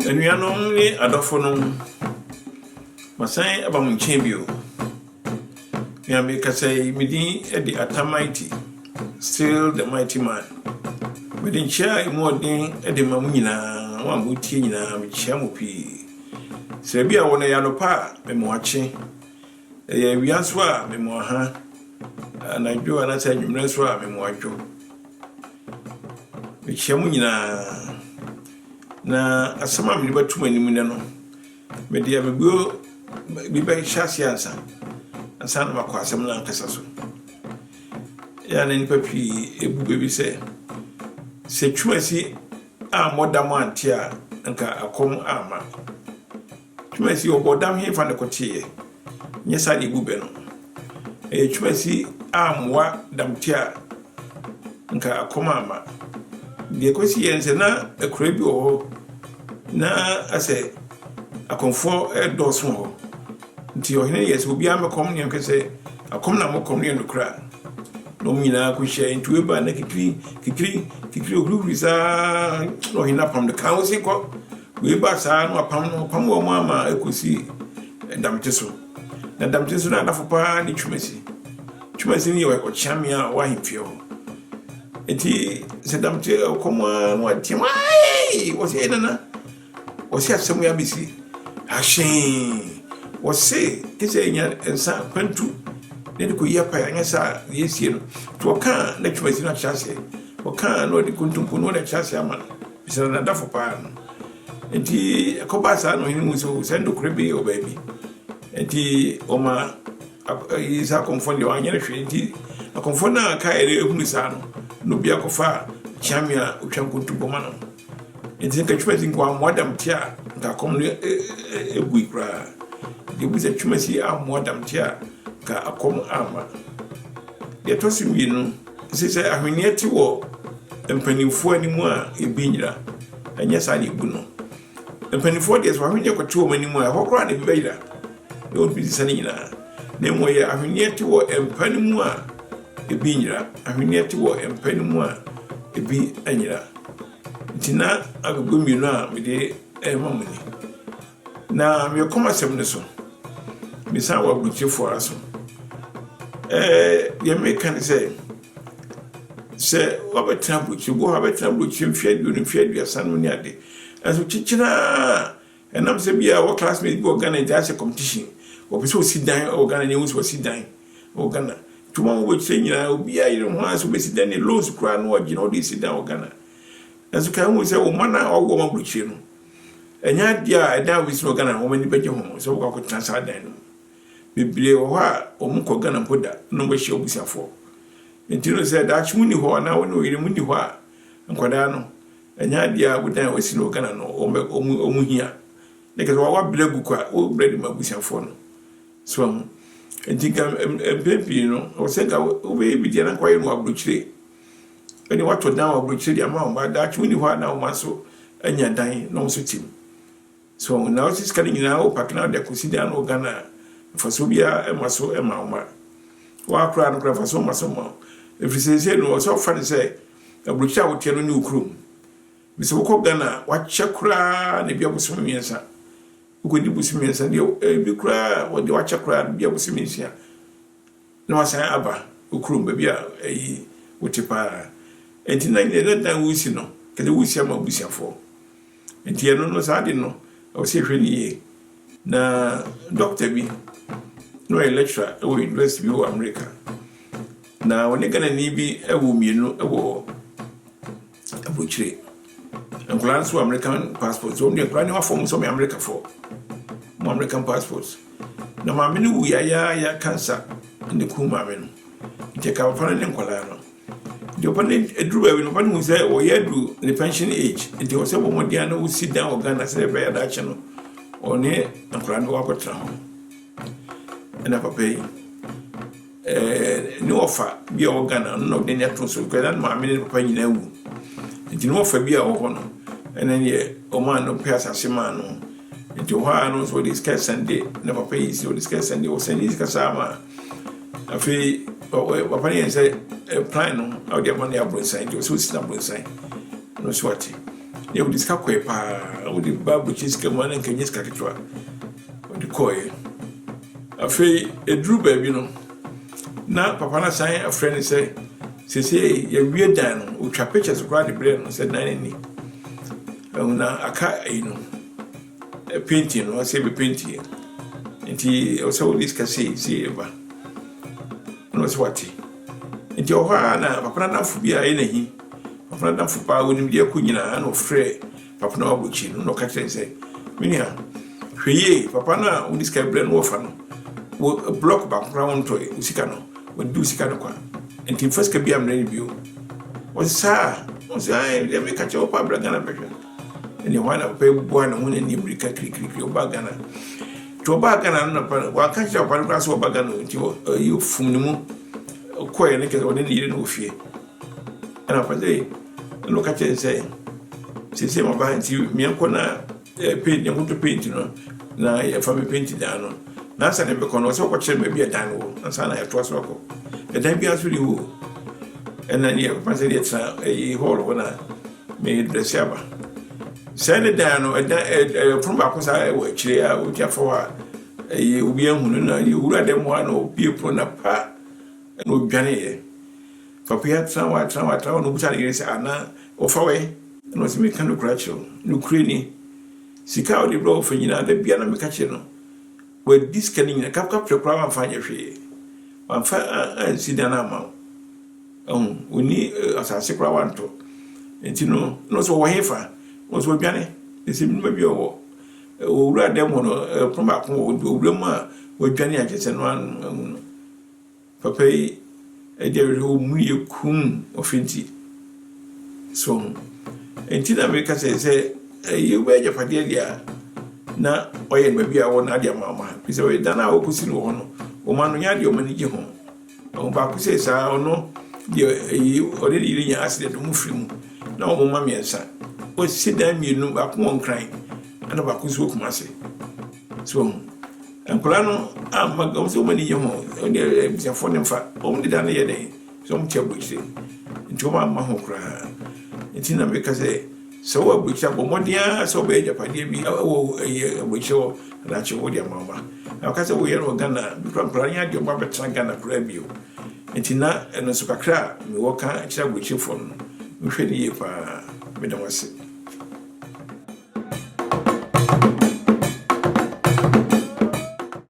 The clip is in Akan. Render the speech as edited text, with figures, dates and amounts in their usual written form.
Anuanom ne adɔfo no masan aba mo nkyɛn bio. Ya me kasai medin edi Atamighty, still the mighty man. Medin chia imodin edi mamu nyina wa mutie nyina me chia mo pii. Se bia wona ya no pa me mo ache. Ya wiaso a me mo ha. Anadwo anasa nwumre so a me mo adwo. Me chia mo nyina na asama me batu anim ne no. Me dia me go bi ba hyase ansa. Ansa na makwa asem na nkasa so. Ya na nipa pii ebu bebi se twumasi a modam anti a nka akom ama. Twumasi obodam he fa ne kotie. Nyesa de ebu be no. Twumasi a mwa damti a nka akom ama. De kosi yense na akura bi wo na ase akonfo edoso ho. Nti ohene yes obi amekom ne nkese akom na mokom ne ndukra. No nyina ko hye nti we ba na kikiri ohuru za no hina pam de council ko we ba sa no pam wo mo ama ekosi damte so. Na damte so na dafo pa ni twumasi ni we ko chamia wa himfio. Enti se damte okoma no atima ai wo se na wo se asemu ya bisi ashin wo se kese nya ensa kwantu ne ko yepa ya nyasa yesie no to ka na twumasi na chase o ka no de kuntumpu no na chase ama bisa na dafo pa no. Enti ko ba sa no hinu so sendo krebi o baby. Enti o ma isa konfondi wa nyere hwe enti akonfona ka ere ehunu sa no bia ko fa chamia otwa kuntumpu ma no. Enti ka twumasi ko amodam tia nka kom no egui kra de buza twumasi amodam tia ka akom ama. De tosi wi no se ahwene ti wo empanifo animu a ebinyira anya sa de bu no empanifo de so ahwene ko ti wo manimu a hokora na bibira de on bisi sane nyina na mo ye ahwene ti wo empanimu a ebinyira ahwene ti wo empanimu a ebi anyira ntina agogumi no a me de mamuni na me koma sem ne so me sa wa buchefo aso ye mekan se obetra buchi go obetra buchi mfiadu asanu ni ade aso chichina enam se bia wo classmate bi organize just competition wo pese o sidan organize ne wo so sidan organize tuma wo chi nyina obi ayire ho aso be sidan ne loans kura no ogina o de sidan organize aso kan wo se wo mana ogo ma buchi no enya dia edan wi so organize wo mani beje ho so wo ko transfer dan no bibire wo ha omko gana poda no be hye obusiafo entino se da chimuni ho na woni oyire muni ho a nkoda no enya dia budan wasi no gana no omu hia neke so wa blegu kwa o bread mabusiafo no so entika empepi no o se ga o be bidia na kwaye no abrochire eni wato dan abrochire dia ma o da chimuni ho na o maso enya dan no so tim so na o sis kali nyina o pakna de consider no gana fasobia emaso emauma wa kra no kra faso maso ma efisese no so fa ne se abrucha wotie no ni ukrum bise wo ko gana wa chekra ne bia bosom miensa ukodi bosom miensa de bi kra wo de wa chekra bia bosom miensa no wasan aba ukrum ba bia yi wotipa enti na ne dan wusi no kede wusi ama busiafo enti no sa de no o se hwani na doctor bi no a lecturer at University of America. Now, when they gonna need be a woman, a war, a butchery, and glance to American passports, only a brand form some America for American passports. No, my menu, we are cancer in the Kumamen. Take our friend in Colano. The opponent drew a one who said, oh, yeah, drew the pension age, and there was a woman who sit down or Ghana say by that channel or near and Grand Walker Town. And I pay no offer be organ, no, then that was so good. And my minute pay now. It no offer be a honor, and then ye, O man, no pass a semano. Into her knows what is cast and day, never pays or discuss and they will send his Casama. A fee, or Papa say, a plan out there money up inside, your Swiss number inside. No sweaty. ne wo diska koe pa wo di babu chiska mo na nkanye ska ketwa wo di koe afei edru ba bi no na papa na san a friend say sese ya wie dan no utwa pictures kwa de bre no say nan ni na aka no painting no say be painting nti o so diska see ba no so wati nti o ha na papa na fu bia na hi papa na fu pa wonim de ko nyina na ofre papa na obuchi no ka tell say minia hweye papa na o diska bre no fa no wo block back round to usika no wo du usika no kwa nti first ka bia mre bio o sa ya me ka che o pa bra gana pe ni wana pe bwana mo ni mrika kri o ba gana to ba gana na pa wa ka che o pa bra so ba gana nti yo fum ni mu ko ye ne ke o ne ni no fie ana pa dei no ka che se se ma ba nti mi anko na paint ni to paint no na ya fa me paint da no na sa ne be ko no so ko che me bia dan wo na sa na ya to so ko e dan bia so li wo ena ni pa se dia tra e hall wona me dress aba send dan no from back sa e wo chire a wo tia fo a e obi ehunu na e wura dem wa no obi pro na pa no dwane ye papa ya tra wa no buta ni se ana o fa we no se me kan no kracho no kreni sika o de bro fa nyina da bia na me ka che no we discanning na kap prepare fa nya hwe wan fa sidana ma uni asase kwa wanto enti no so wo hefa no so dwane ese mi ma bi o wura dem no proma ko o wura ma wo dwane a kese no an papa e de ro mu ye kum ofinti so enti na me ka se you be je fade dia na oye ma bi a wona dia mama pise we dana o kusi no hono o manu nya dia o mani je ho o ba kusi sa ono dia ore di nya accident mu frimu na o mama miensa o sida mienu ba ko on kran ana ba kusi o kumase so ankula no amma ga so mani je ho o de bisa fone fa o mu dana ye den so mu che buchi nti ma ma ho kra nti na be ka se so wa bucha bo modia so be japade bi wo bucho na che wo dia mama na ka se wo yero Ghana bi kra nya dio ba betra Ghana kra bio entina eno so kakra mi wo ka kira buchi fo no mi hwe ni pa me da wase